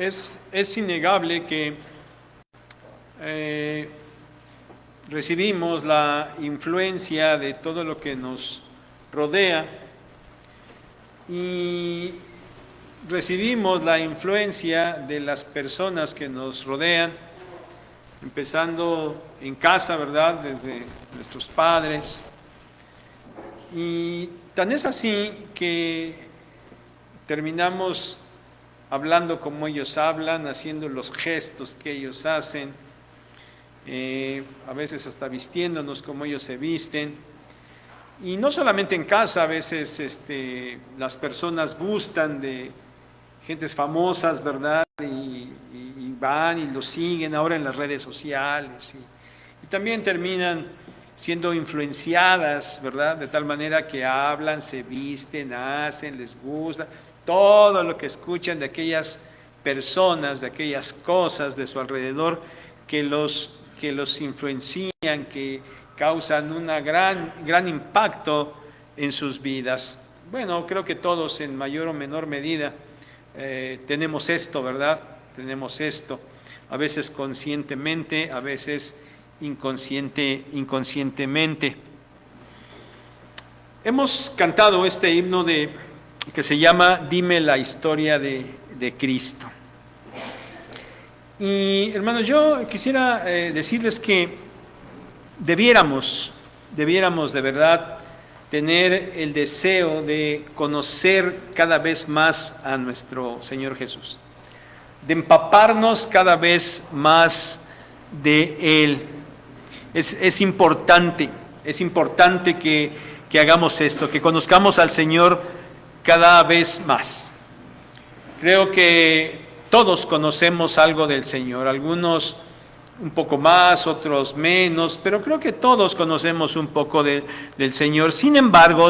es innegable que recibimos la influencia de todo lo que nos rodea y recibimos la influencia de las personas que nos rodean, empezando en casa, ¿verdad?, desde nuestros padres. Y tan es así que terminamos hablando como ellos hablan, haciendo los gestos que ellos hacen, a veces hasta vistiéndonos como ellos se visten. Y no solamente en casa, a veces las personas gustan de gentes famosas, ¿verdad? Y van y los siguen ahora en las redes sociales. Y también terminan siendo influenciadas, ¿verdad? De tal manera que hablan, se visten, hacen, les gusta, todo lo que escuchan de aquellas personas, de aquellas cosas de su alrededor que los influencian, que causan un gran impacto en sus vidas. Bueno, creo que todos en mayor o menor medida tenemos esto, ¿verdad? Tenemos esto, a veces conscientemente, a veces inconscientemente. Hemos cantado este himno que se llama Dime la historia de Cristo. Y hermanos, yo quisiera decirles que debiéramos de verdad tener el deseo de conocer cada vez más a nuestro Señor Jesús, de empaparnos cada vez más de Él. Es importante que hagamos esto, que conozcamos al Señor cada vez más. Creo que todos conocemos algo del Señor, algunos un poco más, otros menos, pero creo que todos conocemos un poco del Señor. Sin embargo,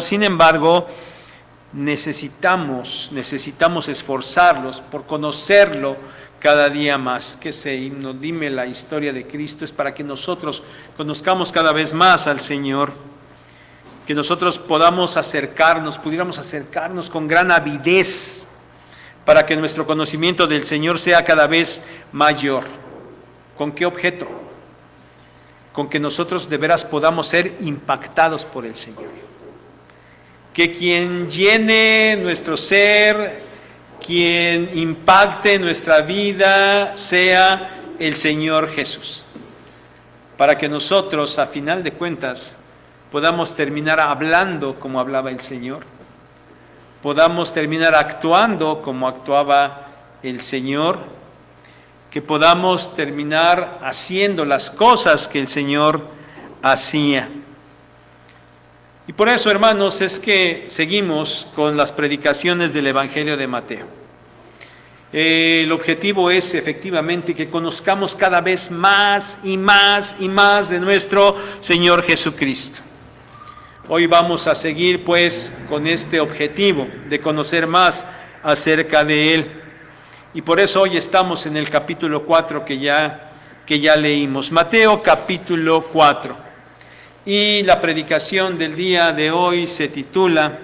necesitamos esforzarlos por conocerlo cada día más. Que ese himno, Dime la historia de Cristo, es para que nosotros conozcamos cada vez más al Señor, que nosotros pudiéramos acercarnos con gran avidez, para que nuestro conocimiento del Señor sea cada vez mayor. ¿Con qué objeto? Con que nosotros de veras podamos ser impactados por el Señor. Que quien llene nuestro ser, quien impacte nuestra vida, sea el Señor Jesús. Para que nosotros, a final de cuentas, podamos terminar hablando como hablaba el Señor, podamos terminar actuando como actuaba el Señor, que podamos terminar haciendo las cosas que el Señor hacía. Y por eso, hermanos, es que seguimos con las predicaciones del Evangelio de Mateo. El objetivo es efectivamente que conozcamos cada vez más y más y más de nuestro Señor Jesucristo. Hoy vamos a seguir pues con este objetivo de conocer más acerca de Él. Y por eso hoy estamos en el capítulo 4 que ya leímos. Mateo capítulo 4. Y la predicación del día de hoy se titula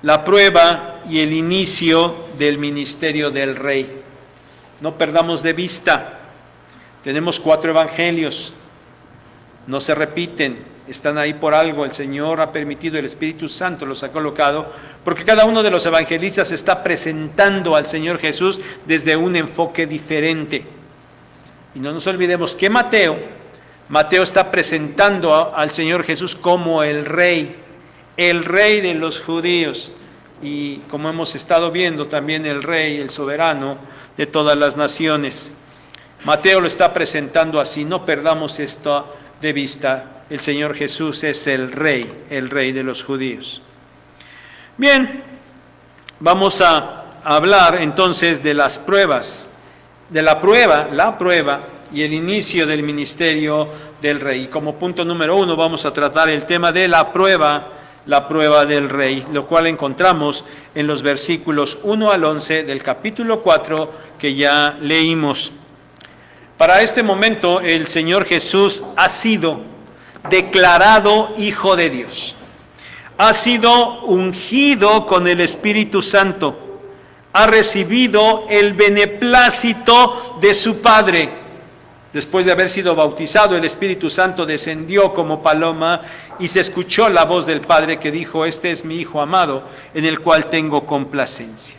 La prueba y el inicio del ministerio del Rey. No perdamos de vista, tenemos 4 evangelios, no se repiten, están ahí por algo, el Señor ha permitido, el Espíritu Santo los ha colocado, porque cada uno de los evangelistas está presentando al Señor Jesús desde un enfoque diferente. Y no nos olvidemos que Mateo está presentando al Señor Jesús como el Rey de los judíos, y como hemos estado viendo también el Rey, el soberano de todas las naciones. Mateo lo está presentando así, no perdamos esto de vista. El Señor Jesús es el Rey de los judíos. Bien, vamos a hablar entonces de las pruebas, de la prueba y el inicio del ministerio del Rey. Y como punto número 1 vamos a tratar el tema de la prueba del Rey, lo cual encontramos en los versículos 1 al 11 del capítulo 4 que ya leímos. Para este momento el Señor Jesús ha sido declarado Hijo de Dios, ha sido ungido con el Espíritu Santo, ha recibido el beneplácito de su Padre. Después de haber sido bautizado, el Espíritu Santo descendió como paloma y se escuchó la voz del Padre que dijo: este es mi Hijo amado, en el cual tengo complacencia.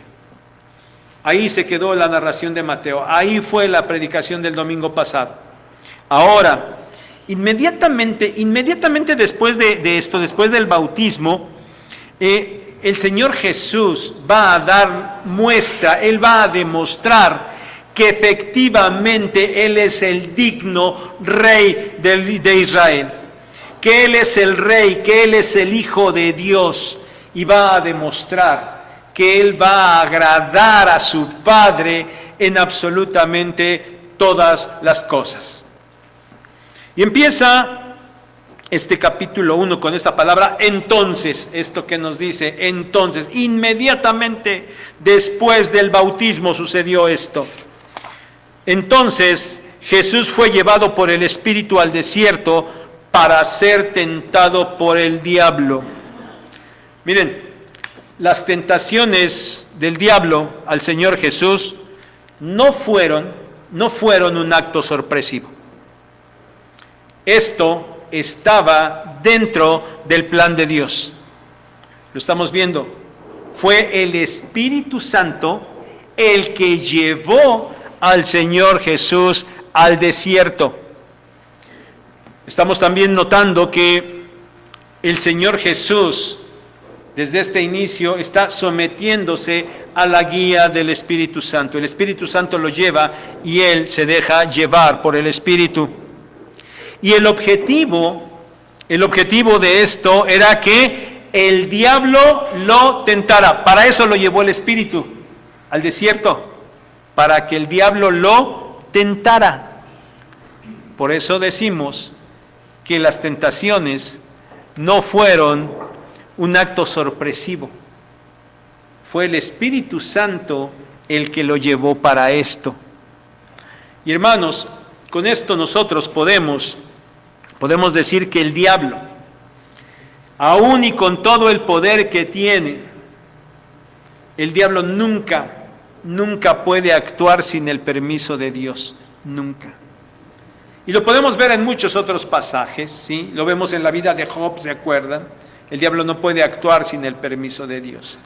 Ahí se quedó la narración de Mateo, ahí fue la predicación del domingo pasado. Ahora, inmediatamente después de esto, después del bautismo, el Señor Jesús va a dar muestra, Él va a demostrar que efectivamente Él es el digno Rey de Israel, que Él es el Rey, que Él es el Hijo de Dios, y va a demostrar que Él va a agradar a su Padre en absolutamente todas las cosas. Y empieza este capítulo 1 con esta palabra entonces, esto que nos dice entonces, inmediatamente después del bautismo sucedió esto. Entonces Jesús fue llevado por el Espíritu al desierto para ser tentado por el diablo. Miren, las tentaciones del diablo al Señor Jesús no fueron un acto sorpresivo. Esto estaba dentro del plan de Dios. Lo estamos viendo. Fue el Espíritu Santo el que llevó al Señor Jesús al desierto. Estamos también notando que el Señor Jesús, desde este inicio, está sometiéndose a la guía del Espíritu Santo. El Espíritu Santo lo lleva y Él se deja llevar por el Espíritu. Y el objetivo de esto era que el diablo lo tentara. Para eso lo llevó el Espíritu al desierto, para que el diablo lo tentara. Por eso decimos que las tentaciones no fueron un acto sorpresivo. Fue el Espíritu Santo el que lo llevó para esto. Y hermanos, con esto nosotros podemos decir que el diablo, aún y con todo el poder que tiene, el diablo nunca puede actuar sin el permiso de Dios, nunca. Y lo podemos ver en muchos otros pasajes, ¿sí? Lo vemos en la vida de Job, ¿se acuerdan? El diablo no puede actuar sin el permiso de Dios.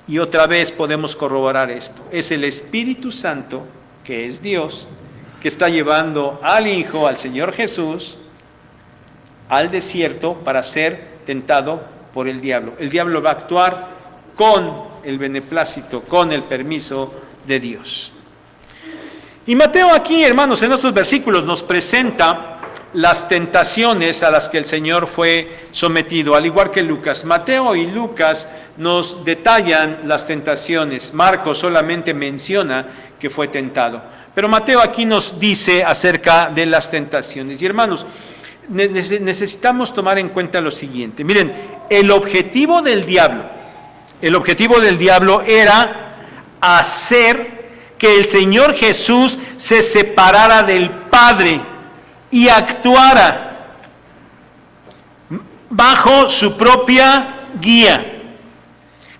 Y otra vez podemos corroborar esto. Es el Espíritu Santo, que es Dios, que está llevando al Hijo, al Señor Jesús, al desierto para ser tentado por el diablo. El diablo va a actuar con el beneplácito, con el permiso de Dios. Y Mateo aquí, hermanos, en estos versículos nos presenta las tentaciones a las que el Señor fue sometido, al igual que Lucas. Mateo y Lucas nos detallan las tentaciones. Marcos solamente menciona que fue tentado. Pero Mateo aquí nos dice acerca de las tentaciones. Y hermanos, necesitamos tomar en cuenta lo siguiente. Miren, el objetivo del diablo era hacer que el Señor Jesús se separara del Padre y actuara bajo su propia guía.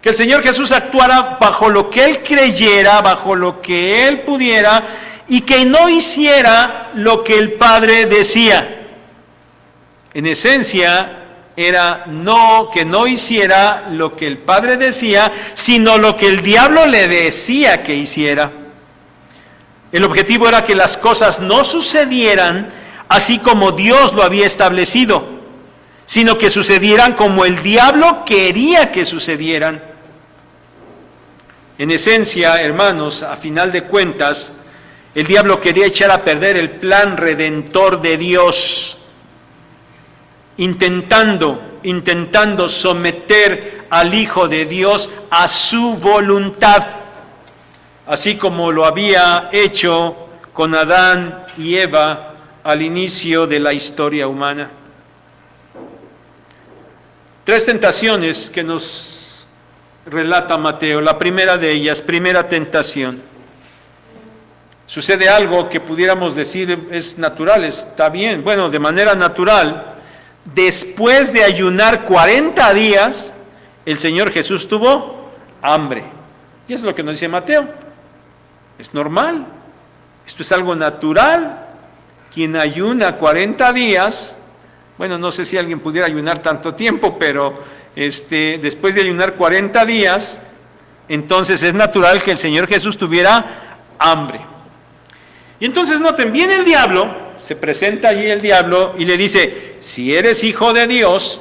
Que el Señor Jesús actuara bajo lo que Él creyera, bajo lo que Él pudiera, y que no hiciera lo que el Padre decía. En esencia, era que no hiciera lo que el Padre decía, sino lo que el diablo le decía que hiciera. El objetivo era que las cosas no sucedieran así como Dios lo había establecido, sino que sucedieran como el diablo quería que sucedieran. En esencia, hermanos, a final de cuentas, el diablo quería echar a perder el plan redentor de Dios, intentando someter al Hijo de Dios a su voluntad, así como lo había hecho con Adán y Eva al inicio de la historia humana. 3 tentaciones que nos relata Mateo. La primera de ellas, primera tentación. Sucede algo que pudiéramos decir es natural, está bien. Bueno, de manera natural, después de ayunar 40 días, el Señor Jesús tuvo hambre. Y eso es lo que nos dice Mateo. Es normal. Esto es algo natural. Quien ayuna 40 días, bueno, no sé si alguien pudiera ayunar tanto tiempo, pero después de ayunar 40 días, entonces es natural que el Señor Jesús tuviera hambre. Y entonces noten, viene el diablo, se presenta allí el diablo y le dice, si eres hijo de Dios,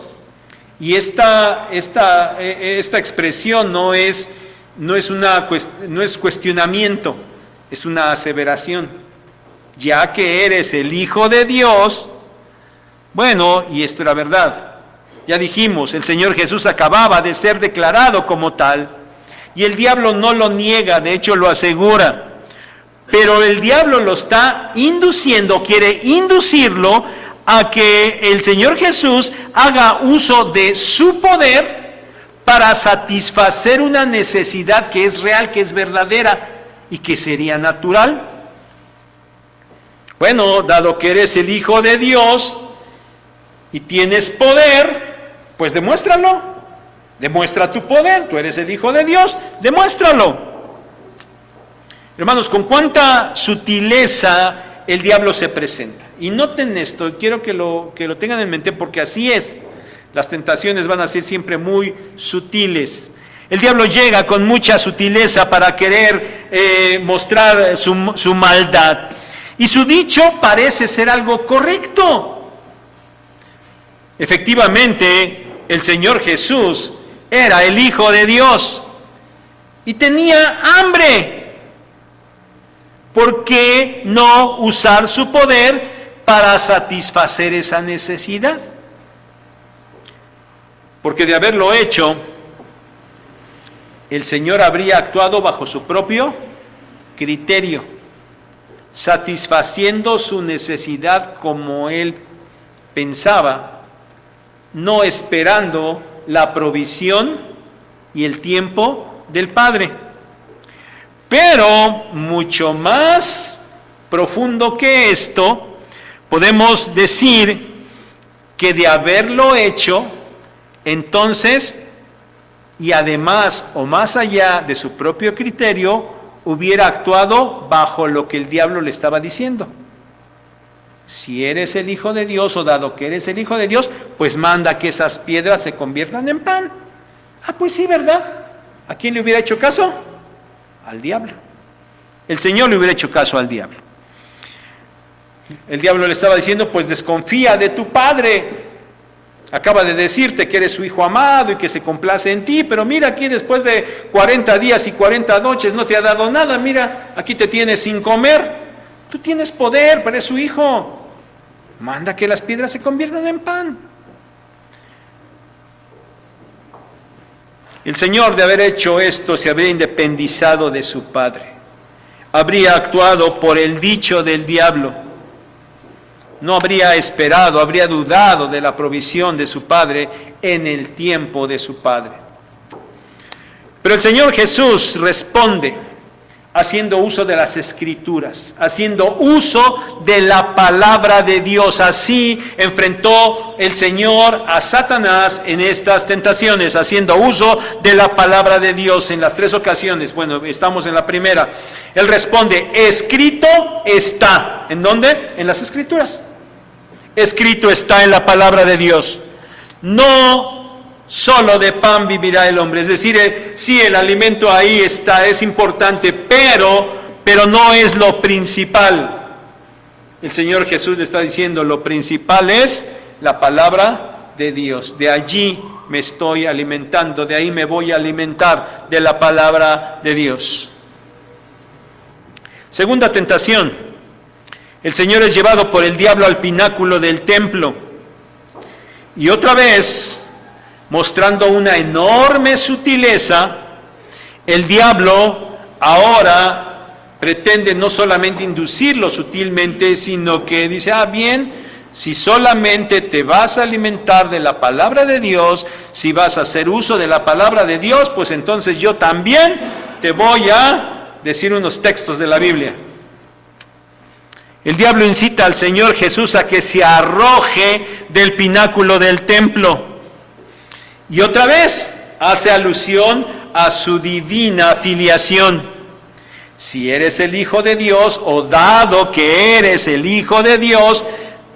y esta expresión no es cuestionamiento, es una aseveración. Ya que eres el Hijo de Dios, bueno, y esto era verdad. Ya dijimos, el Señor Jesús acababa de ser declarado como tal, y el diablo no lo niega, de hecho lo asegura. Pero el diablo lo está induciendo, quiere inducirlo a que el Señor Jesús haga uso de su poder para satisfacer una necesidad que es real, que es verdadera y que sería natural. Bueno, dado que eres el Hijo de Dios y tienes poder, pues demuéstralo. Demuestra tu poder, tú eres el Hijo de Dios, demuéstralo. Hermanos, con cuánta sutileza el diablo se presenta. Y noten esto, y quiero que lo tengan en mente porque así es. Las tentaciones van a ser siempre muy sutiles. El diablo llega con mucha sutileza para querer mostrar su maldad. Y su dicho parece ser algo correcto. Efectivamente, el Señor Jesús era el Hijo de Dios y tenía hambre. ¿Por qué no usar su poder para satisfacer esa necesidad? Porque de haberlo hecho, el Señor habría actuado bajo su propio criterio, satisfaciendo su necesidad como Él pensaba, no esperando la provisión y el tiempo del Padre. Pero mucho más profundo que esto, podemos decir que de haberlo hecho, entonces, y además o más allá de su propio criterio, hubiera actuado bajo lo que el diablo le estaba diciendo. Si eres el Hijo de Dios, o dado que eres el Hijo de Dios, pues manda que esas piedras se conviertan en pan. Ah, pues sí, ¿verdad? ¿A quién le hubiera hecho caso? Al diablo. El Señor le hubiera hecho caso al diablo. El diablo le estaba diciendo, pues desconfía de tu Padre. Acaba de decirte que eres su Hijo amado y que se complace en ti, pero mira aquí después de 40 días y 40 noches no te ha dado nada, mira, aquí te tienes sin comer. Tú tienes poder, pero eres su Hijo. Manda que las piedras se conviertan en pan. El Señor, de haber hecho esto, se habría independizado de su Padre. Habría actuado por el dicho del diablo. No habría esperado, habría dudado de la provisión de su Padre en el tiempo de su Padre. Pero el Señor Jesús responde haciendo uso de las Escrituras, haciendo uso de la palabra de Dios. Así enfrentó el Señor a Satanás en estas tentaciones, haciendo uso de la palabra de Dios en las 3 ocasiones. Bueno, estamos en la primera. Él responde, escrito está. ¿En dónde? En las Escrituras. Escrito está en la palabra de Dios. No solo de pan vivirá el hombre. Es decir, sí, el alimento ahí está, es importante, pero no es lo principal. El Señor Jesús le está diciendo, lo principal es la palabra de Dios. De allí me estoy alimentando, de ahí me voy a alimentar, de la palabra de Dios. Segunda tentación. El Señor es llevado por el diablo al pináculo del templo. Y otra vez, mostrando una enorme sutileza, el diablo ahora pretende no solamente inducirlo sutilmente, sino que dice, bien, si solamente te vas a alimentar de la palabra de Dios, si vas a hacer uso de la palabra de Dios, pues entonces yo también te voy a decir unos textos de la Biblia. El diablo incita al Señor Jesús a que se arroje del pináculo del templo. Y otra vez hace alusión a su divina filiación. Si eres el Hijo de Dios, o dado que eres el Hijo de Dios,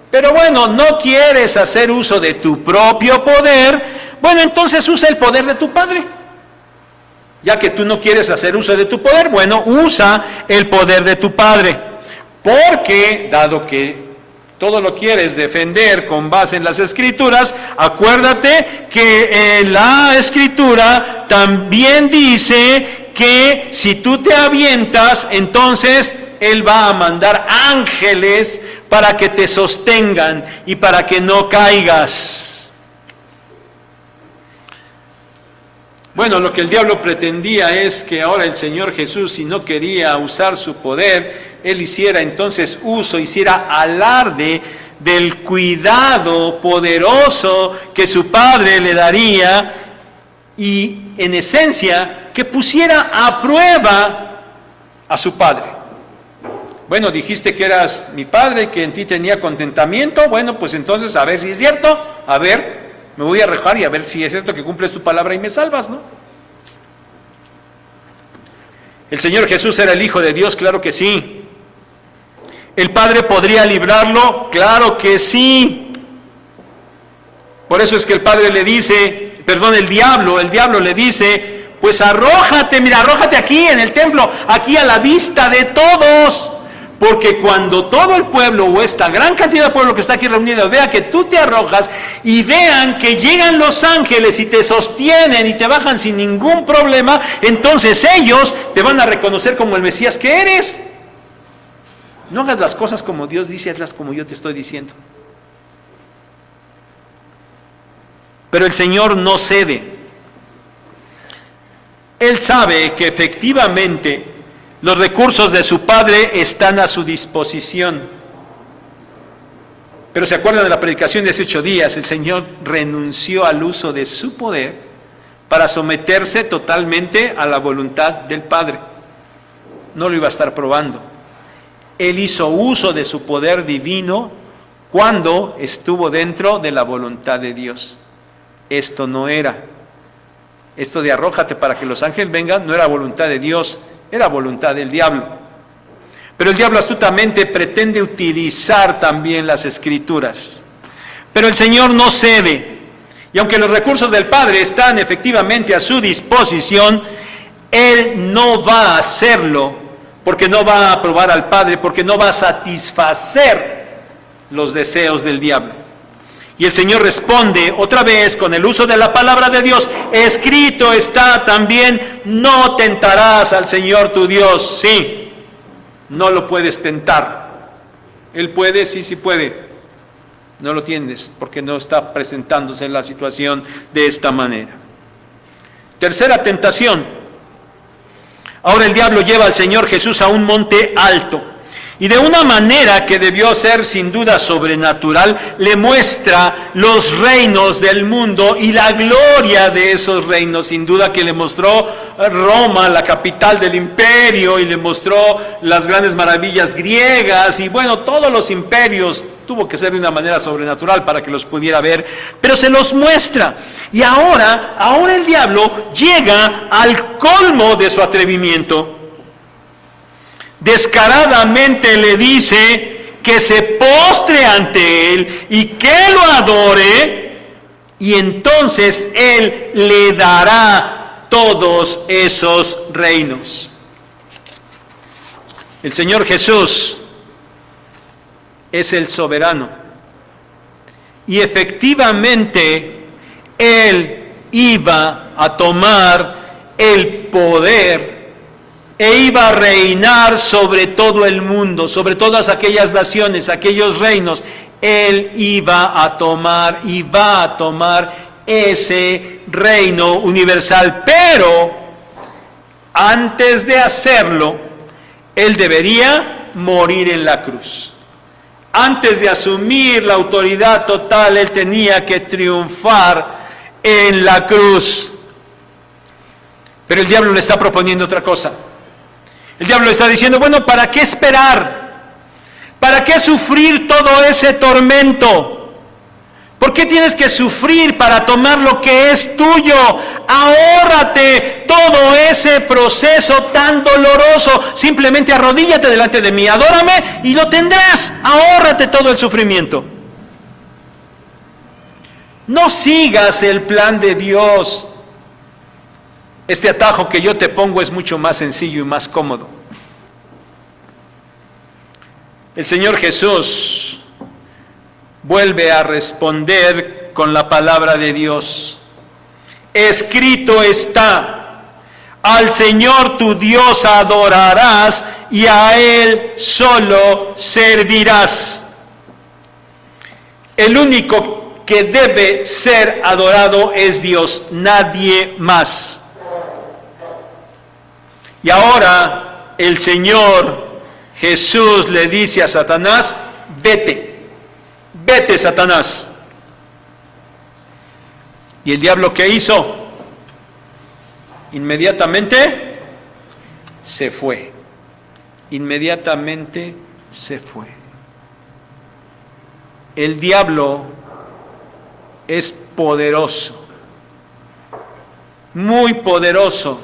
pero bueno, no quieres hacer uso de tu propio poder, bueno, entonces usa el poder de tu Padre. Ya que tú no quieres hacer uso de tu poder, bueno, usa el poder de tu Padre. Porque, dado que todo lo quieres defender con base en las Escrituras, acuérdate que la Escritura también dice que si tú te avientas, entonces Él va a mandar ángeles para que te sostengan y para que no caigas. Bueno, lo que el diablo pretendía es que ahora el Señor Jesús, si no quería usar su poder, Él hiciera entonces uso, hiciera alarde del cuidado poderoso que su Padre le daría y, en esencia, que pusiera a prueba a su Padre. Bueno, dijiste que eras mi Padre, que en ti tenía contentamiento, bueno, pues entonces a ver si es cierto, a ver, me voy a arrojar y a ver si es cierto que cumples tu palabra y me salvas, ¿no? ¿El Señor Jesús era el Hijo de Dios? Claro que sí. ¿El Padre podría librarlo? Claro que sí. Por eso es que el Padre le dice, el diablo le dice, pues arrójate, mira, arrójate aquí en el templo, aquí a la vista de todos. Porque cuando todo el pueblo, o esta gran cantidad de pueblo que está aquí reunido, vea que tú te arrojas y vean que llegan los ángeles y te sostienen y te bajan sin ningún problema, entonces ellos te van a reconocer como el Mesías que eres. No hagas las cosas como Dios dice, hazlas como yo te estoy diciendo. Pero el Señor no cede. Él sabe que efectivamente los recursos de su Padre están a su disposición. Pero se acuerdan de la predicación de hace 8 días, el Señor renunció al uso de su poder para someterse totalmente a la voluntad del Padre. No lo iba a estar probando. Él hizo uso de su poder divino cuando estuvo dentro de la voluntad de Dios. Esto no era. Esto de arrójate para que los ángeles vengan no era voluntad de Dios, era voluntad del diablo. Pero el diablo astutamente pretende utilizar también las Escrituras. Pero el Señor no cede. Y aunque los recursos del Padre están efectivamente a su disposición, Él no va a hacerlo, porque no va a aprobar al Padre, porque no va a satisfacer los deseos del diablo. Y el Señor responde otra vez con el uso de la palabra de Dios. Escrito está también, no tentarás al Señor tu Dios. Sí, no lo puedes tentar. Él puede, sí puede. No lo tienes porque no está presentándose en la situación de esta manera. Tercera tentación. Ahora el diablo lleva al Señor Jesús a un monte alto. Y de una manera que debió ser sin duda sobrenatural, le muestra los reinos del mundo y la gloria de esos reinos. Sin duda que le mostró Roma, la capital del imperio, y le mostró las grandes maravillas griegas, y bueno, todos los imperios. Tuvo que ser de una manera sobrenatural para que los pudiera ver, pero se los muestra. Y ahora el diablo llega al colmo de su atrevimiento. Descaradamente le dice que se postre ante él y que lo adore, y entonces él le dará todos esos reinos. El Señor Jesús es el soberano, y efectivamente Él iba a tomar el poder e iba a reinar sobre todo el mundo, sobre todas aquellas naciones, aquellos reinos. Él iba a tomar y va a tomar ese reino universal, pero antes de hacerlo, Él debería morir en la cruz. Antes de asumir la autoridad total, Él tenía que triunfar en la cruz. Pero el diablo le está proponiendo otra cosa. El diablo le está diciendo, bueno, ¿para qué esperar? ¿Para qué sufrir todo ese tormento? ¿Por qué tienes que sufrir para tomar lo que es tuyo? ahórrate todo ese proceso tan doloroso. Simplemente arrodíllate delante de mí, adórame y lo tendrás. Ahórrate todo el sufrimiento. No sigas el plan de Dios. Este atajo que yo te pongo es mucho más sencillo y más cómodo. El Señor Jesús vuelve a responder con la palabra de Dios. Escrito está: al Señor tu Dios adorarás y a Él solo servirás. El único que debe ser adorado es Dios, nadie más. Y ahora el Señor Jesús le dice a Satanás: vete, vete, Satanás. ¿Y el diablo qué hizo? Inmediatamente se fue. Inmediatamente se fue. El diablo es poderoso, muy poderoso.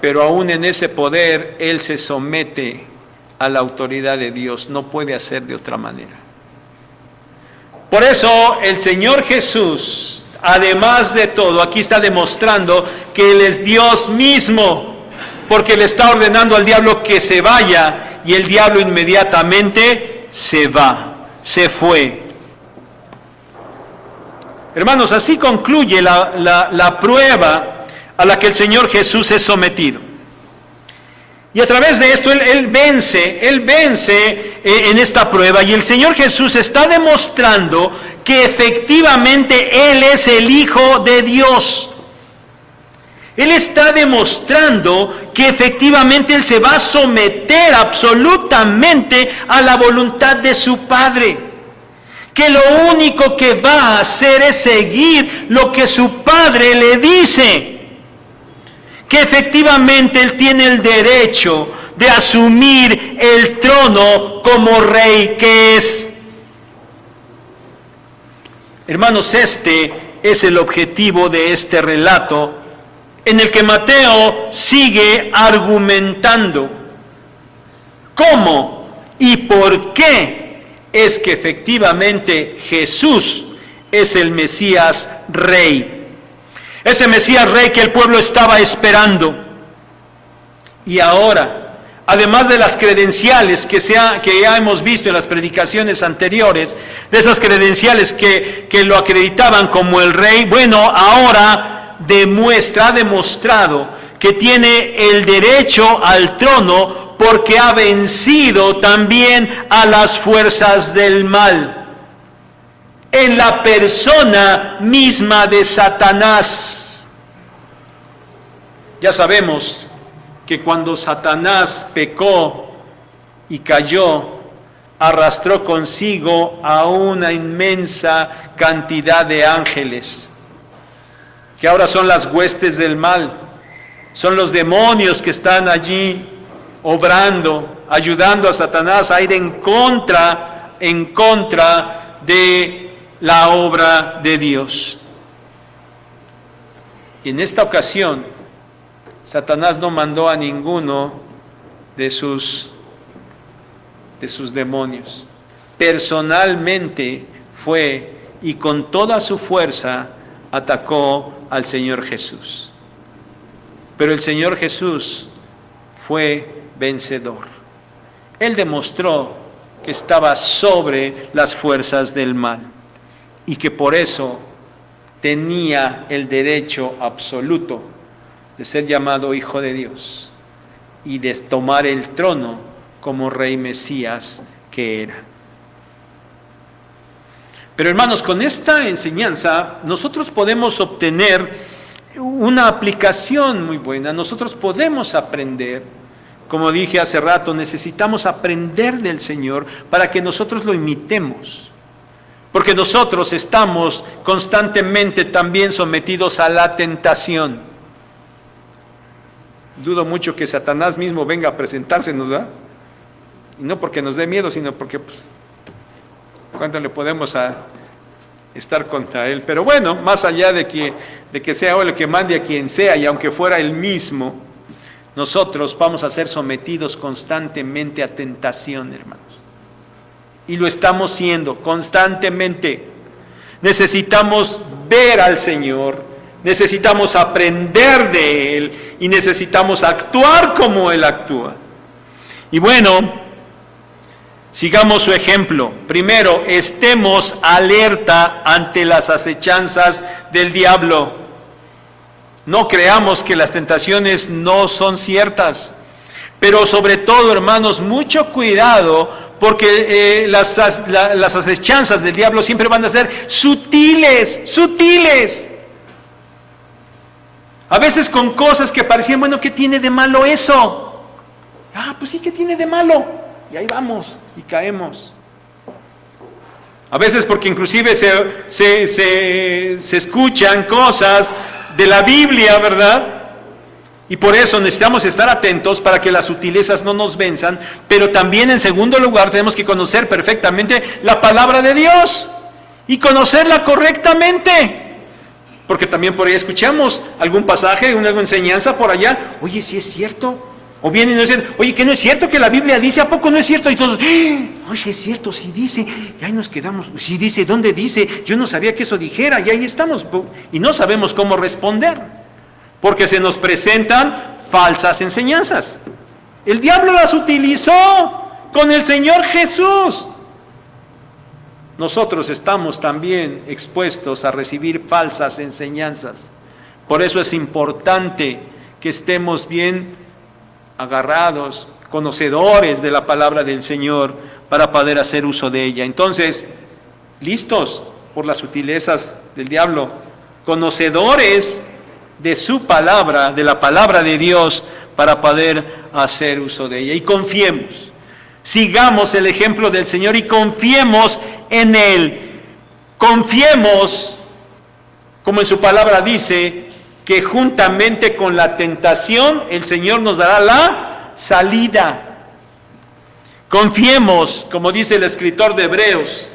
Pero aún en ese poder, él se somete a la autoridad de Dios. No puede hacer de otra manera. Por eso el Señor Jesús, además de todo, aquí está demostrando que Él es Dios mismo, porque le está ordenando al diablo que se vaya, y el diablo inmediatamente se va, se fue. Hermanos, así concluye la prueba a la que el Señor Jesús es sometido. Y a través de esto Él vence en esta prueba, y el Señor Jesús está demostrando que efectivamente Él es el Hijo de Dios. Él está demostrando que efectivamente Él se va a someter absolutamente a la voluntad de su Padre, que lo único que va a hacer es seguir lo que su Padre le dice, que efectivamente Él tiene el derecho de asumir el trono como rey que es. Hermanos, este es el objetivo de este relato, en el que Mateo sigue argumentando cómo y por qué es que efectivamente Jesús es el Mesías Rey. Ese Mesías Rey que el pueblo estaba esperando. Y ahora, además de las credenciales que ya hemos visto en las predicaciones anteriores, de esas credenciales que lo acreditaban como el Rey, bueno, ahora ha demostrado que tiene el derecho al trono, porque ha vencido también a las fuerzas del mal, en la persona misma de Satanás. Ya sabemos que cuando Satanás pecó y cayó, arrastró consigo a una inmensa cantidad de ángeles, que ahora son las huestes del mal, son los demonios que están allí obrando, ayudando a Satanás a ir en contra de la obra de Dios. Y en esta ocasión, Satanás no mandó a ninguno de sus demonios. Personalmente fue y con toda su fuerza atacó al Señor Jesús. Pero el Señor Jesús fue vencedor. Él demostró que estaba sobre las fuerzas del mal y que por eso tenía el derecho absoluto de ser llamado Hijo de Dios y de tomar el trono como Rey Mesías que era. Pero hermanos, con esta enseñanza nosotros podemos obtener una aplicación muy buena. Nosotros podemos aprender, como dije hace rato, necesitamos aprender del Señor para que nosotros lo imitemos. Porque nosotros estamos constantemente también sometidos a la tentación. Dudo mucho que Satanás mismo venga a presentársenos, ¿verdad? Y no porque nos dé miedo, sino porque, ¿cuánto le podemos estar contra Él. Pero bueno, más allá de que sea Él el que mande a quien sea, y aunque fuera Él mismo, nosotros vamos a ser sometidos constantemente a tentación, hermanos. Y lo estamos siendo constantemente. Necesitamos ver al Señor, necesitamos aprender de Él y necesitamos actuar como Él actúa. Y bueno, sigamos su ejemplo. Primero, estemos alerta ante las acechanzas del diablo. No creamos que las tentaciones no son ciertas, pero sobre todo, hermanos, mucho cuidado, porque las acechanzas del diablo siempre van a ser sutiles, sutiles. A veces con cosas que parecían, bueno, ¿qué tiene de malo eso? Ah, pues sí, ¿qué tiene de malo? Y ahí vamos, y caemos. A veces porque inclusive se escuchan cosas de la Biblia, ¿verdad? Y por eso necesitamos estar atentos para que las sutilezas no nos venzan, pero también en segundo lugar tenemos que conocer perfectamente la palabra de Dios y conocerla correctamente. Porque también por ahí escuchamos algún pasaje, alguna enseñanza por allá, oye, sí es cierto. O vienen y nos dicen, oye, que no es cierto que la Biblia dice, ¿a poco no es cierto? Y todos, oye, es cierto, sí dice, y ahí nos quedamos, sí dice, ¿dónde dice? Yo no sabía que eso dijera, y ahí estamos, y no sabemos cómo responder, porque se nos presentan falsas enseñanzas. El diablo las utilizó con el Señor Jesús. Nosotros estamos también expuestos a recibir falsas enseñanzas. Por eso es importante que estemos bien agarrados, conocedores de la palabra del Señor para poder hacer uso de ella. Entonces, listos por las sutilezas del diablo, conocedores de su palabra, de la palabra de Dios, para poder hacer uso de ella. Y confiemos, sigamos el ejemplo del Señor y confiemos en Él. Confiemos, como en su palabra dice, que juntamente con la tentación el Señor nos dará la salida. Confiemos, como dice el escritor de Hebreos,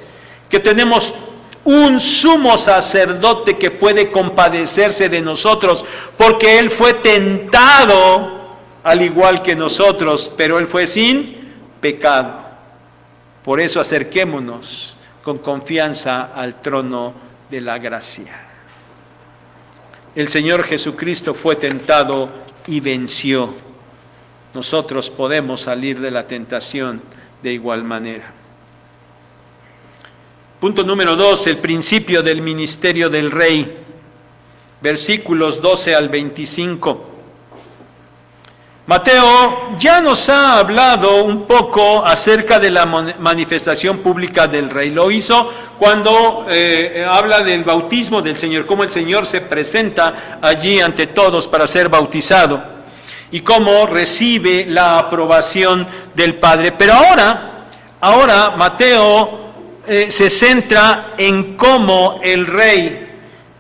que tenemos un sumo sacerdote que puede compadecerse de nosotros, porque Él fue tentado al igual que nosotros, pero Él fue sin pecado. Por eso acerquémonos con confianza al trono de la gracia. El Señor Jesucristo fue tentado y venció. Nosotros podemos salir de la tentación de igual manera. Punto número 2, el principio del ministerio del Rey. Versículos 12 al 25. Mateo ya nos ha hablado un poco acerca de la manifestación pública del Rey. Lo hizo cuando habla del bautismo del Señor, cómo el Señor se presenta allí ante todos para ser bautizado y cómo recibe la aprobación del Padre. Pero ahora Mateo se centra en cómo el Rey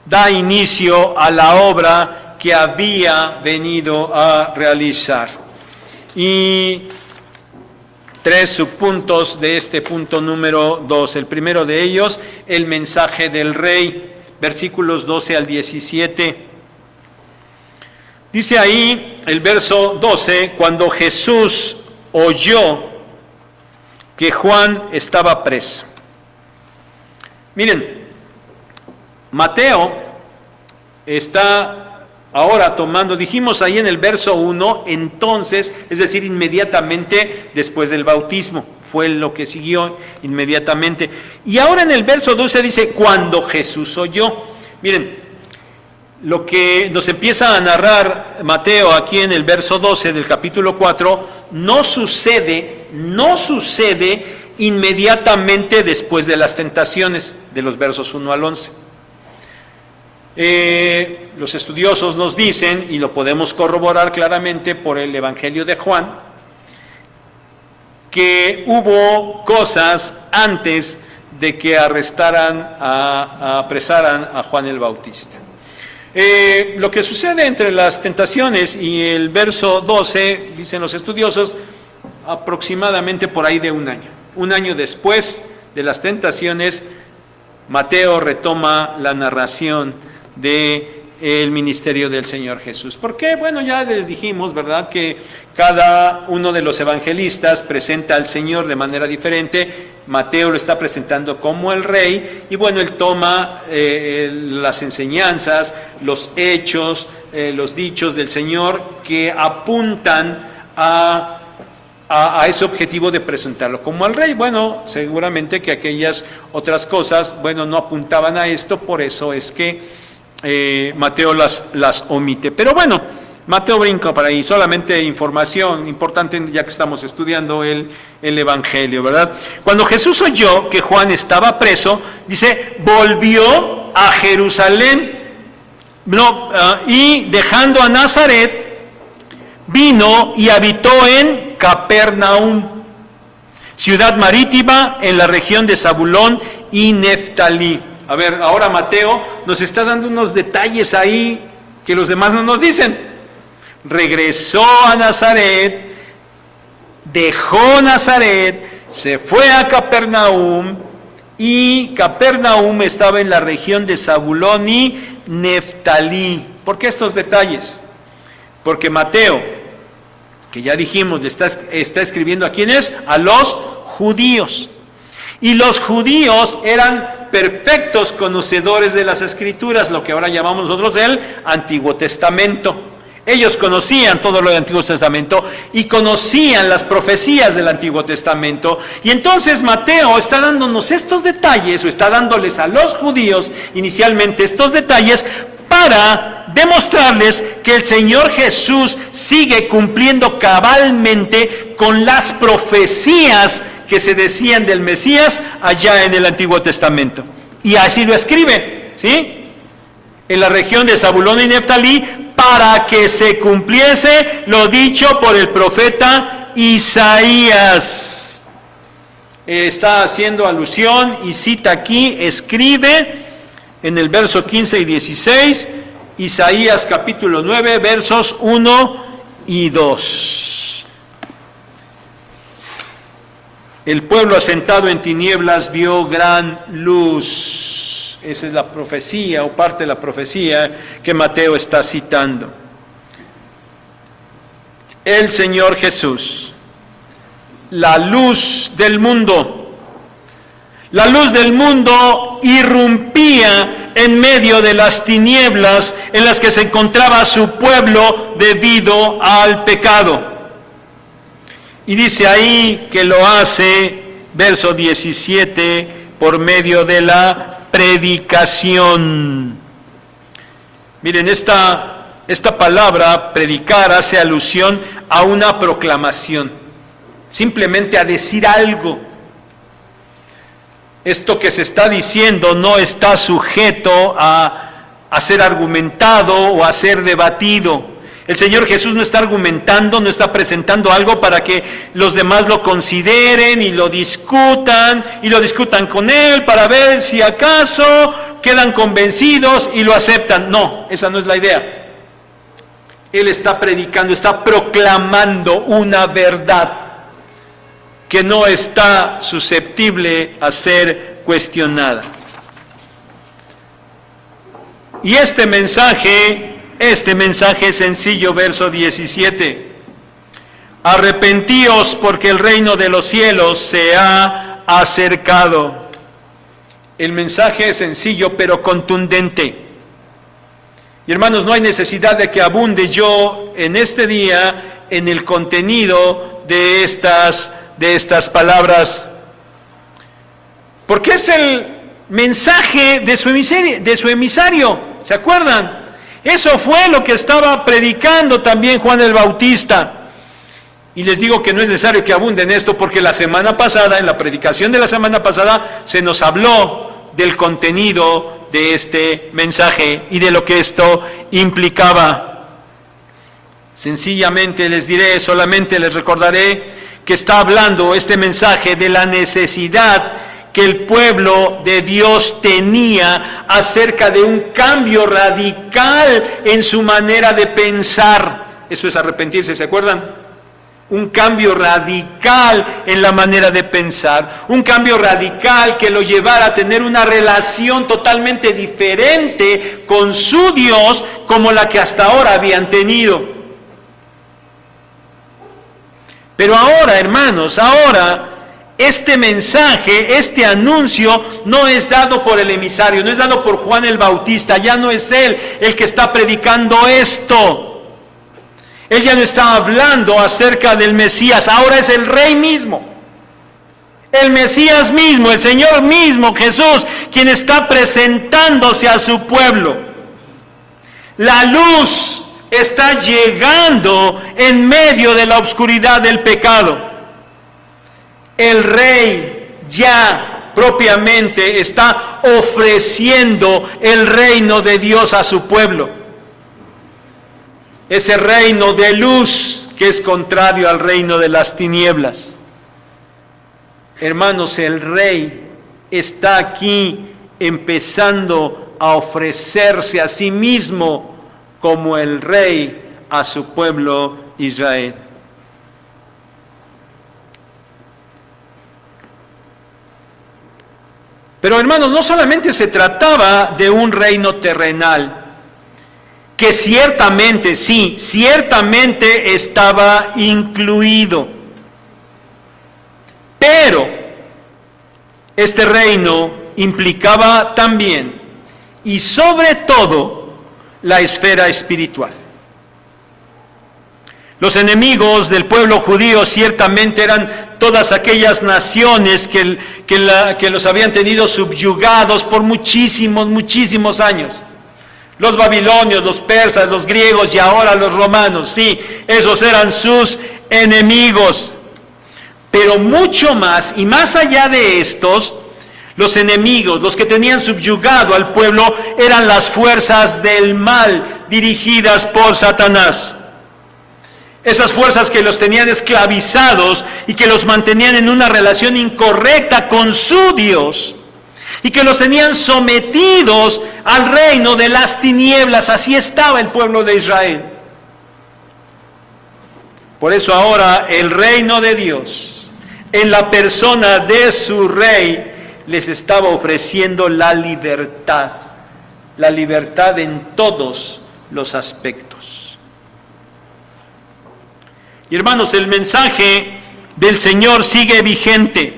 da inicio a la obra que había venido a realizar. Y 3 subpuntos de este punto número 2. El primero de ellos, el mensaje del Rey, versículos 12 al 17. Dice ahí el verso 12, cuando Jesús oyó que Juan estaba preso. Miren, Mateo está ahora tomando, dijimos ahí en el verso 1, entonces, es decir, inmediatamente después del bautismo, fue lo que siguió inmediatamente. Y ahora en el verso 12 dice, cuando Jesús oyó. Miren, lo que nos empieza a narrar Mateo aquí en el verso 12 del capítulo 4, no sucede inmediatamente después de las tentaciones, de los versos 1 al 11. Los estudiosos nos dicen, y lo podemos corroborar claramente por el Evangelio de Juan, que hubo cosas antes de que apresaran a Juan el Bautista. Lo que sucede entre las tentaciones y el verso 12, dicen los estudiosos, aproximadamente por ahí de un año. Un año después de las tentaciones, Mateo retoma la narración de el ministerio del Señor Jesús. ¿Por qué? Bueno, ya les dijimos, ¿verdad?, que cada uno de los evangelistas presenta al Señor de manera diferente. Mateo lo está presentando como el Rey, y bueno, él toma las enseñanzas, los hechos, los dichos del Señor que apuntan a ese objetivo de presentarlo como al Rey. Bueno, seguramente que aquellas otras cosas, bueno, no apuntaban a esto, por eso es que Mateo las omite. Pero bueno, Mateo brinca para ahí, solamente información importante ya que estamos estudiando el Evangelio, ¿verdad? Cuando Jesús oyó que Juan estaba preso, dice, volvió a Jerusalén, y dejando a Nazaret, vino y habitó en Capernaum, ciudad marítima en la región de Zabulón y Neftalí. A ver, ahora Mateo nos está dando unos detalles ahí que los demás no nos dicen. Regresó a Nazaret, dejó Nazaret, se fue a Capernaum, y Capernaum estaba en la región de Zabulón y Neftalí. ¿Por qué estos detalles? Porque Mateo, que ya dijimos, está escribiendo a ¿quiénes? A los judíos. Y los judíos eran perfectos conocedores de las Escrituras, lo que ahora llamamos nosotros el Antiguo Testamento. Ellos conocían todo lo del Antiguo Testamento y conocían las profecías del Antiguo Testamento. Y entonces Mateo está dándonos estos detalles, o está dándoles a los judíos inicialmente estos detalles, para demostrarles que el Señor Jesús sigue cumpliendo cabalmente con las profecías que se decían del Mesías allá en el Antiguo Testamento. Y así lo escribe, ¿sí? En la región de Zabulón y Neftalí, para que se cumpliese lo dicho por el profeta Isaías. Está haciendo alusión y cita aquí, escribe en el verso 15 y 16, Isaías capítulo 9, versos 1 y 2. El pueblo asentado en tinieblas vio gran luz. Esa es la profecía, o parte de la profecía que Mateo está citando. El Señor Jesús, la luz del mundo. La luz del mundo irrumpía en medio de las tinieblas en las que se encontraba su pueblo debido al pecado. Y dice ahí que lo hace, verso 17, por medio de la predicación. Miren, esta palabra, predicar, hace alusión a una proclamación, simplemente a decir algo. Esto que se está diciendo no está sujeto a ser argumentado o a ser debatido. El Señor Jesús no está argumentando, no está presentando algo para que los demás lo consideren y lo discutan con Él para ver si acaso quedan convencidos y lo aceptan. No, esa no es la idea. Él está predicando, está proclamando una verdad que no está susceptible a ser cuestionada. Y este mensaje sencillo, verso 17. Arrepentíos porque el reino de los cielos se ha acercado. El mensaje es sencillo pero contundente. Y hermanos, no hay necesidad de que abunde yo en este día en el contenido de estas palabras, porque es el mensaje de su emisario. ¿Se acuerdan? Eso fue lo que estaba predicando también Juan el Bautista. Y les digo que no es necesario que abunde en esto, porque la semana pasada, en la predicación de la semana pasada, se nos habló del contenido de este mensaje y de lo que esto implicaba. Sencillamente les diré, solamente les recordaré que está hablando este mensaje de la necesidad que el pueblo de Dios tenía acerca de un cambio radical en su manera de pensar. Eso es arrepentirse, ¿se acuerdan? un cambio radical en la manera de pensar, un cambio radical que lo llevara a tener una relación totalmente diferente con su Dios como la que hasta ahora habían tenido. Pero ahora, hermanos, este mensaje, este anuncio no es dado por el emisario, no es dado por Juan el Bautista, ya no es él el que está predicando esto. Él ya no está hablando acerca del Mesías, ahora es el Rey mismo. El Mesías mismo, el Señor mismo, Jesús, quien está presentándose a su pueblo. La luz está llegando en medio de la oscuridad del pecado. El Rey ya propiamente está ofreciendo el reino de Dios a su pueblo. Ese reino de luz que es contrario al reino de las tinieblas. Hermanos, el Rey está aquí empezando a ofrecerse a sí mismo como el Rey a su pueblo Israel. Pero hermanos, no solamente se trataba de un reino terrenal, que ciertamente, sí, ciertamente estaba incluido. Pero este reino implicaba también, y sobre todo, la esfera espiritual. Los enemigos del pueblo judío ciertamente eran todas aquellas naciones que los habían tenido subyugados por muchísimos años. Los babilonios, los persas, los griegos y ahora los romanos, sí, esos eran sus enemigos. Pero mucho más, y más allá de estos, los enemigos, los que tenían subyugado al pueblo, eran las fuerzas del mal dirigidas por Satanás. Esas fuerzas que los tenían esclavizados y que los mantenían en una relación incorrecta con su Dios. Y que los tenían sometidos al reino de las tinieblas. Así estaba el pueblo de Israel. Por eso ahora el reino de Dios, en la persona de su Rey, les estaba ofreciendo la libertad en todos los aspectos. Y hermanos, el mensaje del Señor sigue vigente.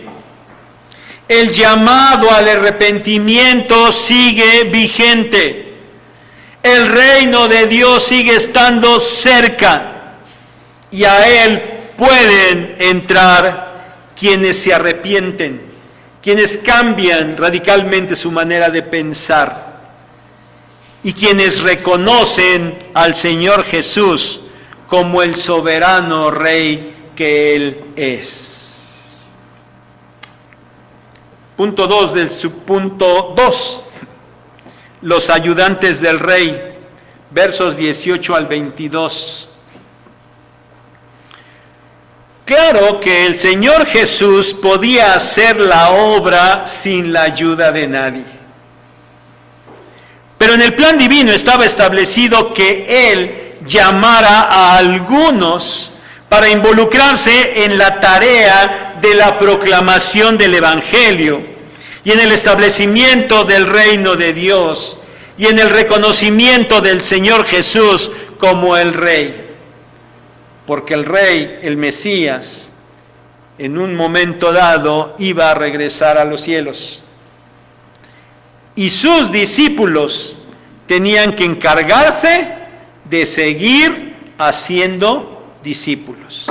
El llamado al arrepentimiento sigue vigente. El reino de Dios sigue estando cerca. Y a Él pueden entrar quienes se arrepienten, quienes cambian radicalmente su manera de pensar y quienes reconocen al Señor Jesús como el soberano Rey que Él es. Punto 2 del subpunto 2. Los ayudantes del Rey, versos 18 al 22. Claro que el Señor Jesús podía hacer la obra sin la ayuda de nadie. Pero en el plan divino estaba establecido que Él llamara a algunos para involucrarse en la tarea de la proclamación del Evangelio y en el establecimiento del reino de Dios y en el reconocimiento del Señor Jesús como el Rey. Porque el Rey, el Mesías, en un momento dado iba a regresar a los cielos. Y sus discípulos tenían que encargarse de seguir haciendo discípulos.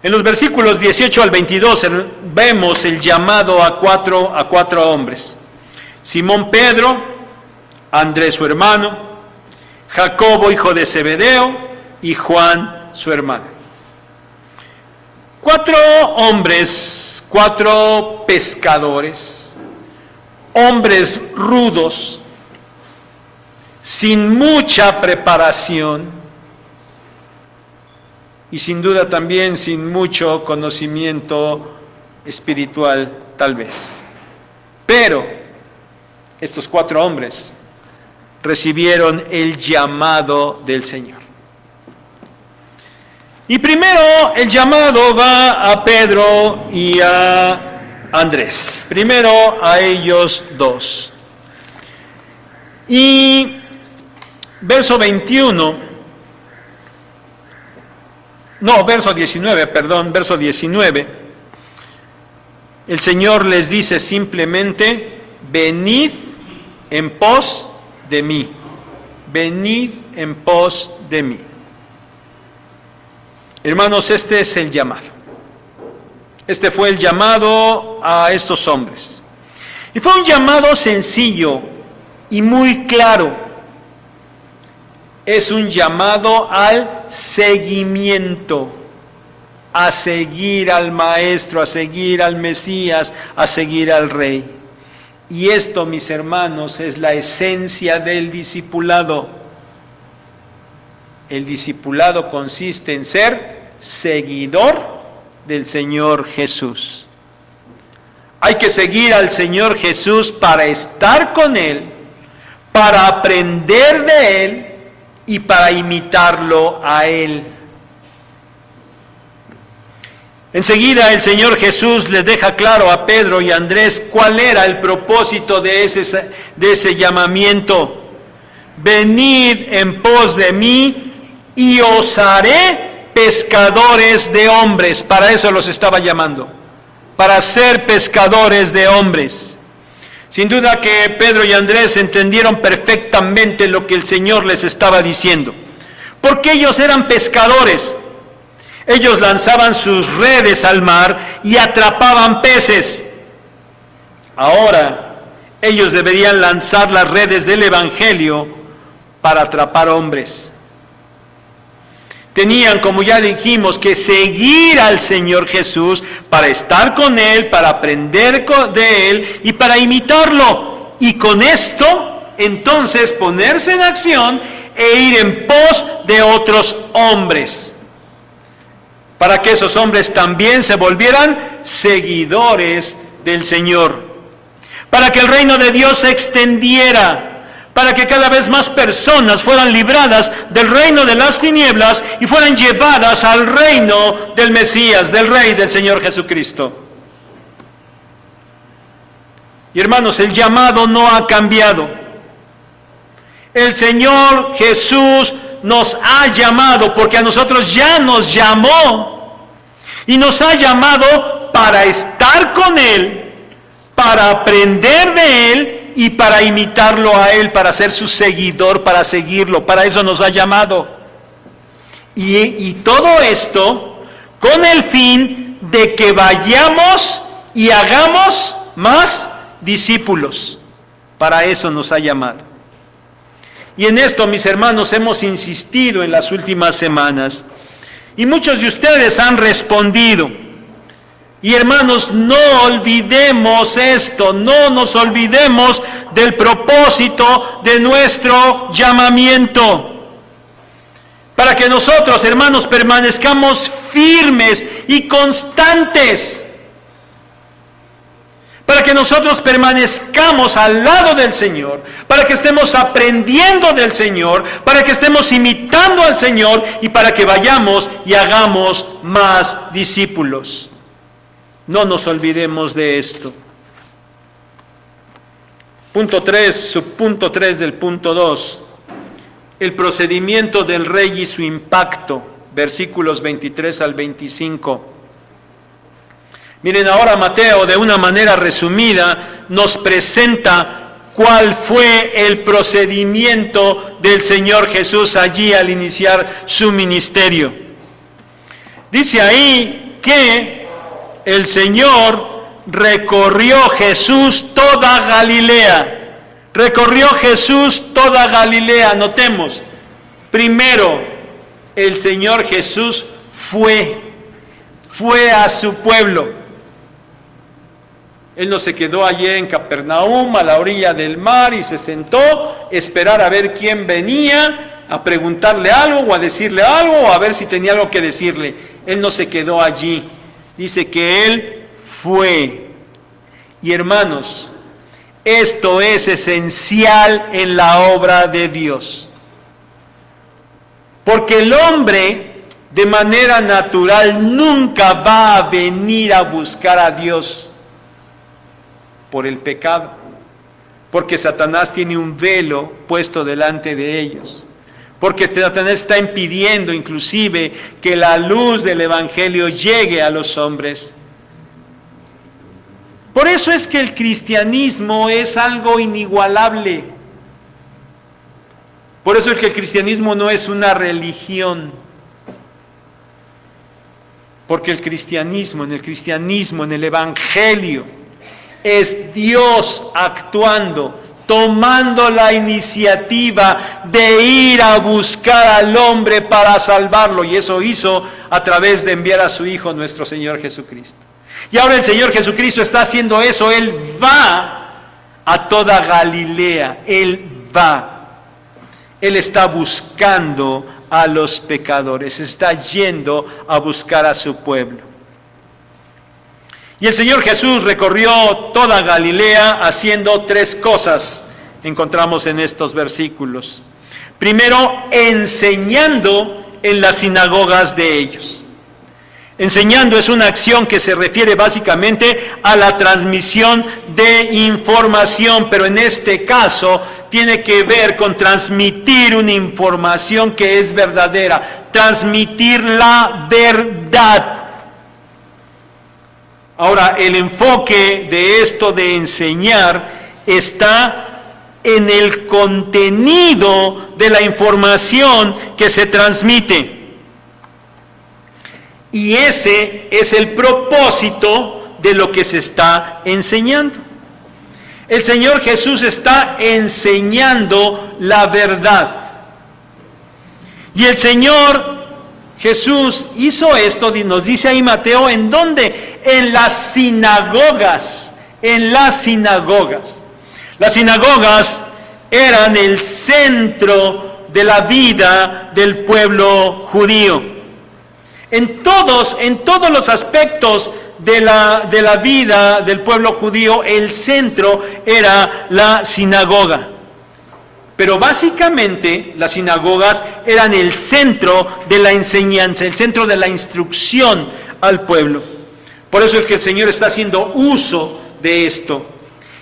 En los versículos 18 al 22 vemos el llamado a cuatro hombres. Simón Pedro, Andrés su hermano, Jacobo hijo de Zebedeo y Juan su hermano. 4 hombres, 4 pescadores, hombres rudos, sin mucha preparación y sin duda también sin mucho conocimiento espiritual tal vez. Pero estos 4 hombres recibieron el llamado del Señor. Y primero el llamado va a Pedro y a Andrés. Primero a ellos dos. Y verso 19, el Señor les dice simplemente, venid en pos de mí, venid en pos de mí. Hermanos, este es el llamado. Este fue el llamado a estos hombres. Y fue un llamado sencillo y muy claro. Es un llamado al seguimiento, a seguir al Maestro, a seguir al Mesías, a seguir al Rey. Y esto, mis hermanos, es la esencia del discipulado. El discipulado consiste en ser seguidor del Señor Jesús. Hay que seguir al Señor Jesús para estar con Él, para aprender de Él y para imitarlo a Él. Enseguida el Señor Jesús les deja claro a Pedro y a Andrés cuál era el propósito de ese llamamiento. Venid en pos de mí y os haré pescadores de hombres. Para eso los estaba llamando, para ser pescadores de hombres. Sin duda que Pedro y Andrés entendieron perfectamente lo que el Señor les estaba diciendo, porque ellos eran pescadores. Ellos lanzaban sus redes al mar y atrapaban peces. Ahora, ellos deberían lanzar las redes del Evangelio para atrapar hombres. Tenían, como ya dijimos, que seguir al Señor Jesús para estar con Él, para aprender de Él y para imitarlo. Y con esto, entonces, ponerse en acción e ir en pos de otros hombres, para que esos hombres también se volvieran seguidores del Señor, para que el reino de Dios se extendiera, para que cada vez más personas fueran libradas del reino de las tinieblas y fueran llevadas al reino del Mesías, del Rey, del Señor Jesucristo. Y hermanos, el llamado no ha cambiado. El Señor Jesús nos ha llamado porque a nosotros ya nos llamó y nos ha llamado para estar con Él, para aprender de Él y para imitarlo a Él, para ser su seguidor, para seguirlo. Para eso nos ha llamado. Y todo esto con el fin de que vayamos y hagamos más discípulos. Para eso nos ha llamado. Y en esto, mis hermanos, hemos insistido en las últimas semanas. Y muchos de ustedes han respondido. Y hermanos, no olvidemos esto, no nos olvidemos del propósito de nuestro llamamiento. Para que nosotros, hermanos, permanezcamos firmes y constantes. Para que nosotros permanezcamos al lado del Señor, para que estemos aprendiendo del Señor, para que estemos imitando al Señor y para que vayamos y hagamos más discípulos. No nos olvidemos de esto. Punto 3, subpunto 3 del punto 2. El procedimiento del Rey y su impacto, versículos 23 al 25. Miren, ahora Mateo, de una manera resumida, nos presenta cuál fue el procedimiento del Señor Jesús allí al iniciar su ministerio. Dice ahí que el Señor recorrió Jesús toda Galilea. Recorrió Jesús toda Galilea. Notemos, primero, el Señor Jesús fue a su pueblo. Él no se quedó allí en Capernaum, a la orilla del mar, y se sentó a esperar a ver quién venía, a preguntarle algo, o a decirle algo, o a ver si tenía algo que decirle. Él no se quedó allí. Dice que Él fue. Y hermanos, esto es esencial en la obra de Dios. Porque el hombre de manera natural nunca va a venir a buscar a Dios por el pecado, porque Satanás tiene un velo puesto delante de ellos, porque Satanás está impidiendo inclusive que la luz del Evangelio llegue a los hombres. Por eso es que el cristianismo es algo inigualable. Por eso es que el cristianismo no es una religión. Porque el cristianismo, en el Evangelio, es Dios actuando, tomando la iniciativa de ir a buscar al hombre para salvarlo. Y eso hizo a través de enviar a su Hijo, nuestro Señor Jesucristo. Y ahora el Señor Jesucristo está haciendo eso. Él va a toda Galilea. Él va. Él está buscando a los pecadores. Está yendo a buscar a su pueblo. Y el Señor Jesús recorrió toda Galilea haciendo 3 cosas, encontramos en estos versículos. Primero, enseñando en las sinagogas de ellos. Enseñando es una acción que se refiere básicamente a la transmisión de información, pero en este caso tiene que ver con transmitir una información que es verdadera, transmitir la verdad. Ahora, el enfoque de esto de enseñar está en el contenido de la información que se transmite. Y ese es el propósito de lo que se está enseñando. El Señor Jesús está enseñando la verdad. Y el Señor Jesús hizo esto, nos dice ahí Mateo, ¿en dónde? En las sinagogas, en las sinagogas. Las sinagogas eran el centro de la vida del pueblo judío. En todos los aspectos de la vida del pueblo judío, el centro era la sinagoga. Pero básicamente las sinagogas eran el centro de la enseñanza, el centro de la instrucción al pueblo. Por eso es que el Señor está haciendo uso de esto.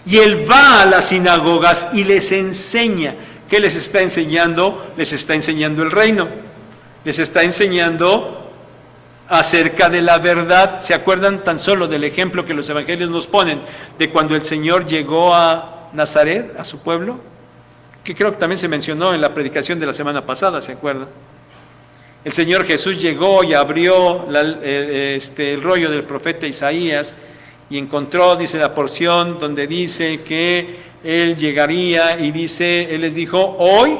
Y Él va a las sinagogas y les enseña. ¿Qué les está enseñando? Les está enseñando el reino. Les está enseñando acerca de la verdad. ¿Se acuerdan tan solo del ejemplo que los evangelios nos ponen de cuando el Señor llegó a Nazaret, a su pueblo? Que creo que también se mencionó en la predicación de la semana pasada, ¿se acuerdan? El Señor Jesús llegó y abrió el rollo del profeta Isaías y encontró, dice la porción, donde dice que Él llegaría y dice, Él les dijo, hoy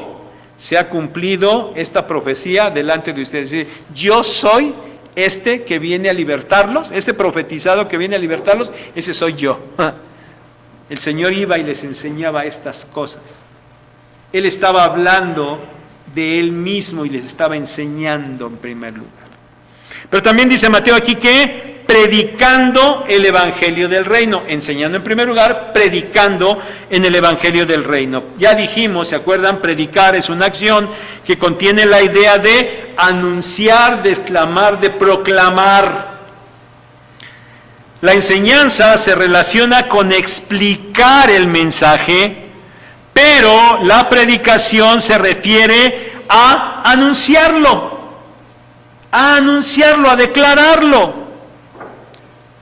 se ha cumplido esta profecía delante de ustedes. Dice, yo soy este que viene a libertarlos, este profetizado que viene a libertarlos, ese soy yo. El Señor iba y les enseñaba estas cosas. Él estaba hablando de Él mismo y les estaba enseñando en primer lugar. Pero también dice Mateo aquí que predicando el Evangelio del Reino, enseñando en primer lugar, predicando en el Evangelio del Reino. Ya dijimos, ¿se acuerdan? Predicar es una acción que contiene la idea de anunciar, de exclamar, de proclamar. La enseñanza se relaciona con explicar el mensaje, pero la predicación se refiere a anunciarlo, a declararlo.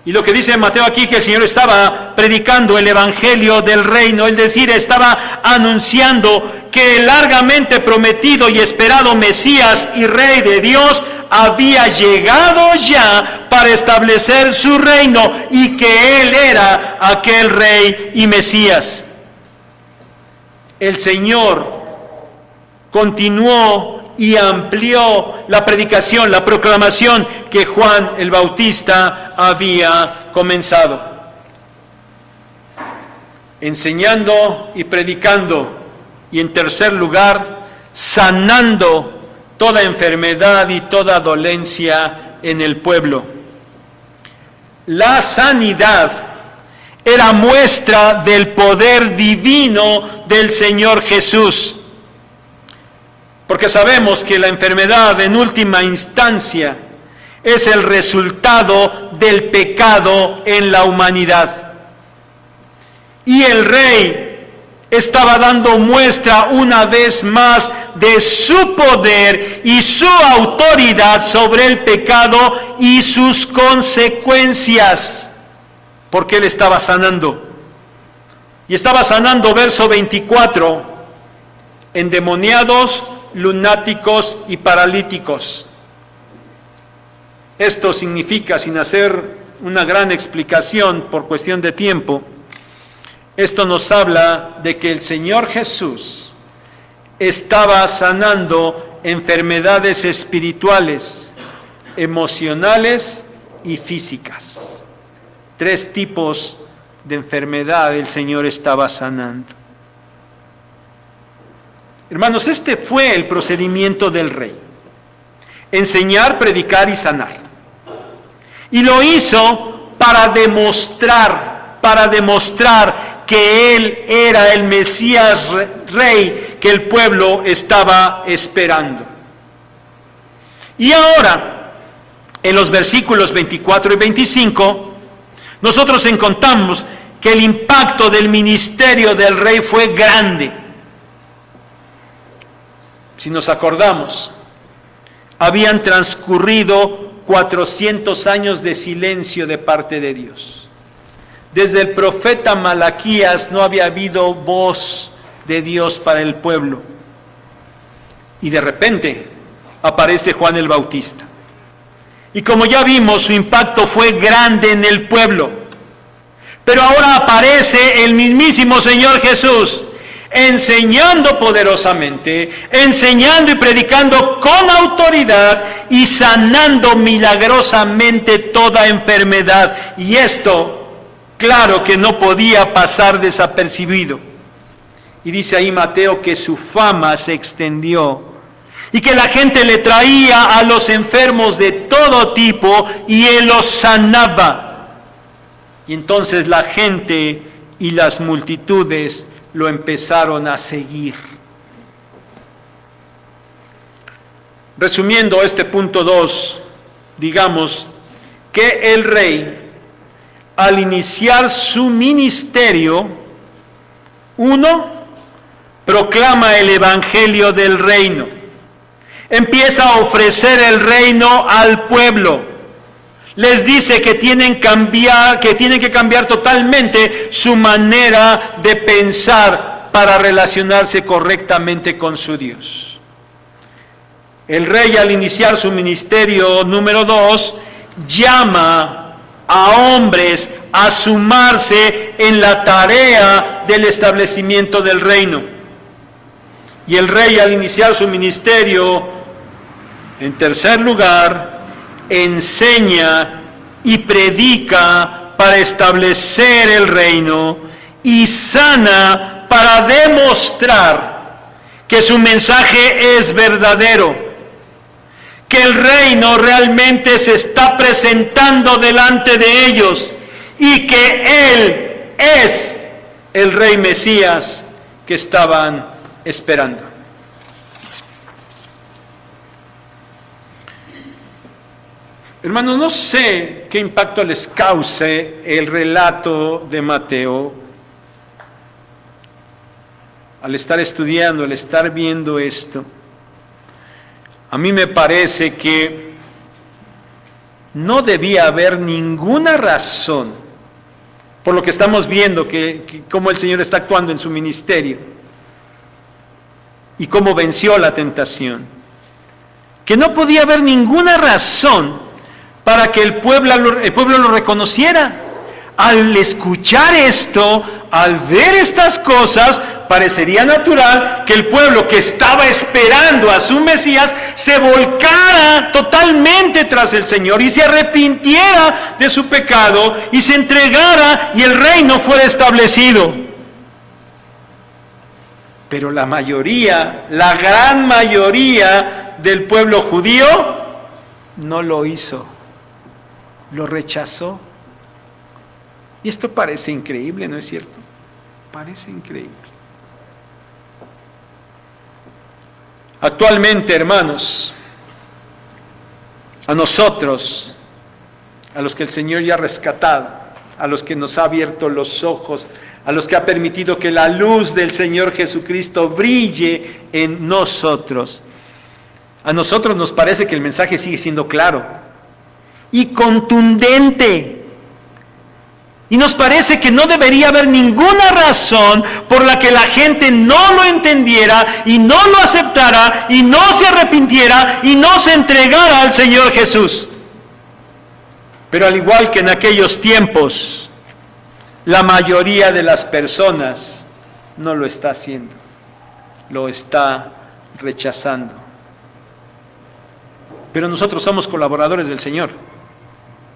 Y lo que dice Mateo aquí, que el Señor estaba predicando el Evangelio del Reino, es decir, estaba anunciando que el largamente prometido y esperado Mesías y Rey de Dios había llegado ya para establecer su reino y que Él era aquel Rey y Mesías. El Señor continuó y amplió la predicación, la proclamación que Juan el Bautista había comenzado. Enseñando y predicando, y en tercer lugar, sanando toda enfermedad y toda dolencia en el pueblo. La sanidad era muestra del poder divino del Señor Jesús. Porque sabemos que la enfermedad en última instancia es el resultado del pecado en la humanidad. Y el rey estaba dando muestra una vez más de su poder y su autoridad sobre el pecado y sus consecuencias, porque él estaba sanando. Y estaba sanando, verso 24, endemoniados, lunáticos y paralíticos. Esto significa, sin hacer una gran explicación por cuestión de tiempo, esto nos habla de que el Señor Jesús estaba sanando enfermedades espirituales, emocionales y físicas. 3 tipos de enfermedad el Señor estaba sanando. Hermanos, este fue el procedimiento del rey: enseñar, predicar y sanar. Y lo hizo para demostrar que Él era el Mesías Rey que el pueblo estaba esperando. Y ahora, en los versículos 24 y 25, nosotros encontramos que el impacto del ministerio del Rey fue grande. Si nos acordamos, habían transcurrido 400 años de silencio de parte de Dios. Desde el profeta Malaquías no había habido voz de Dios para el pueblo. Y de repente aparece Juan el Bautista. Y como ya vimos, su impacto fue grande en el pueblo. Pero ahora aparece el mismísimo Señor Jesús, enseñando poderosamente, enseñando y predicando con autoridad y sanando milagrosamente toda enfermedad. Y esto, claro que no podía pasar desapercibido. Y dice ahí Mateo que su fama se extendió y que la gente le traía a los enfermos de todo tipo y él los sanaba. Y entonces la gente y las multitudes lo empezaron a seguir. Resumiendo este punto 2, digamos que el rey, al iniciar su ministerio, 1, proclama el evangelio del reino. Empieza a ofrecer el reino al pueblo. Les dice que tienen que cambiar totalmente su manera de pensar para relacionarse correctamente con su Dios. El rey, al iniciar su ministerio número 2, llama a hombres a sumarse en la tarea del establecimiento del reino. Y el rey, al iniciar su ministerio, en tercer lugar, enseña y predica para establecer el reino y sana para demostrar que su mensaje es verdadero, que el reino realmente se está presentando delante de ellos y que Él es el Rey Mesías que estaban esperando. Hermanos, no sé qué impacto les cause el relato de Mateo al estar estudiando, al estar viendo esto. A mí me parece que no debía haber ninguna razón, por lo que estamos viendo, que cómo el Señor está actuando en su ministerio y cómo venció la tentación, que no podía haber ninguna razón para que el pueblo lo reconociera. Al escuchar esto, al ver estas cosas, parecería natural que el pueblo que estaba esperando a su Mesías se volcara totalmente tras el Señor y se arrepintiera de su pecado y se entregara y el reino fuera establecido. Pero la mayoría, la gran mayoría del pueblo judío no lo hizo. Lo rechazó. Y esto parece increíble, ¿no es cierto? Parece increíble. Actualmente, hermanos, a nosotros, a los que el Señor ya ha rescatado, a los que nos ha abierto los ojos, a los que ha permitido que la luz del Señor Jesucristo brille en nosotros, a nosotros nos parece que el mensaje sigue siendo claro y contundente. Y nos parece que no debería haber ninguna razón por la que la gente no lo entendiera y no lo aceptara y no se arrepintiera y no se entregara al Señor Jesús. Pero al igual que en aquellos tiempos, la mayoría de las personas no lo está haciendo, lo está rechazando. Pero nosotros somos colaboradores del Señor.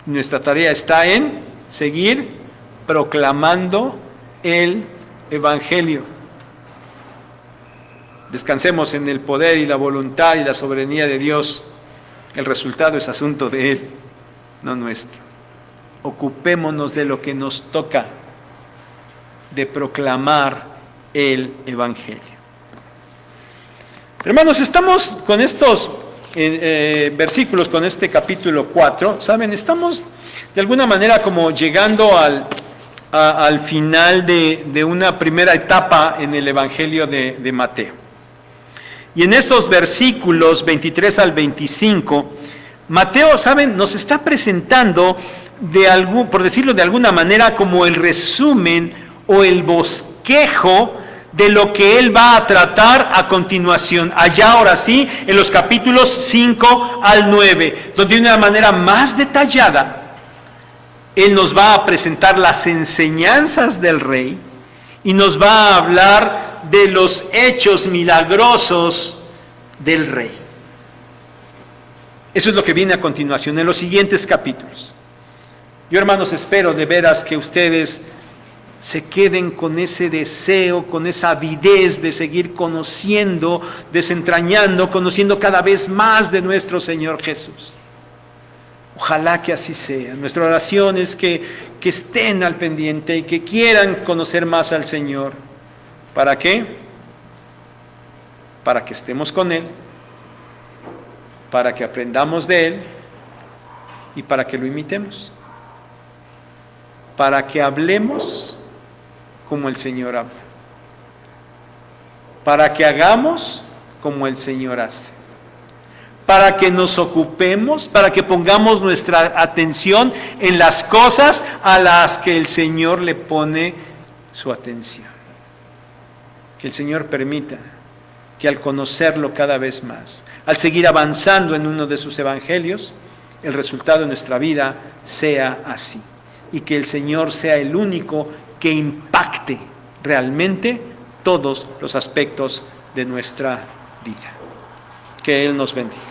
Nuestra tarea está en seguir proclamando el Evangelio. Descansemos en el poder y la voluntad y la soberanía de Dios. El resultado es asunto de Él, no nuestro. Ocupémonos de lo que nos toca, de proclamar el Evangelio. Hermanos, estamos con estos versículos, con este capítulo 4, ¿saben? Estamos de alguna manera como llegando al final de una primera etapa en el Evangelio de Mateo. Y en estos versículos 23 al 25, Mateo, ¿saben?, nos está presentando, por decirlo de alguna manera, como el resumen o el bosquejo de lo que él va a tratar a continuación, allá ahora sí, en los capítulos 5 al 9, donde de una manera más detallada, él nos va a presentar las enseñanzas del Rey y nos va a hablar de los hechos milagrosos del Rey. Eso es lo que viene a continuación en los siguientes capítulos. Yo, hermanos, espero de veras que ustedes se queden con ese deseo, con esa avidez de seguir conociendo, desentrañando, conociendo cada vez más de nuestro Señor Jesús. Ojalá que así sea. Nuestra oración es que estén al pendiente y que quieran conocer más al Señor. ¿Para qué? Para que estemos con Él, para que aprendamos de Él y para que lo imitemos. Para que hablemos como el Señor habla. Para que hagamos como el Señor hace. Para que nos ocupemos, para que pongamos nuestra atención en las cosas a las que el Señor le pone su atención. Que el Señor permita que al conocerlo cada vez más, al seguir avanzando en uno de sus evangelios, el resultado de nuestra vida sea así. Y que el Señor sea el único que impacte realmente todos los aspectos de nuestra vida. Que Él nos bendiga.